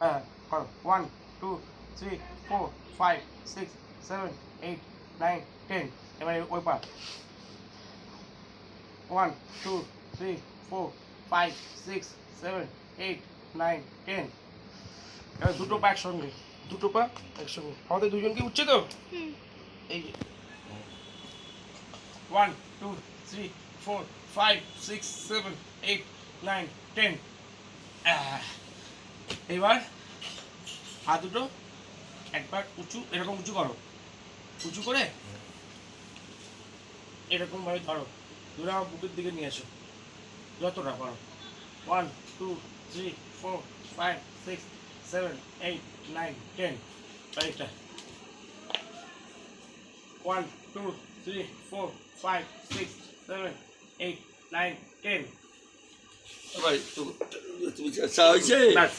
করো 1 2 3 4 5 6 7 8 9 10 এবারে ওই পার 1 2 3 4 5 6 7 8 9 10 এবার দুটো পা একসঙ্গে আমাদের দুজনকে উঠছে তো এই যে 1 2 3 4 5 6 7 8 9 10 এবার হাত দুটো একবার উঁচু এরকম উঁচু করো উঁচু করে এরকম ভাবে ধরো ধরে আমার বুকের দিকে নিয়ে এসো যতটা পারো 1 2 3 4 5 6 7 8 9 10 এইটা 1 2 3 4 5 6 7 8 9 10 ভাই তুমি চা হয়েছে? ব্যাস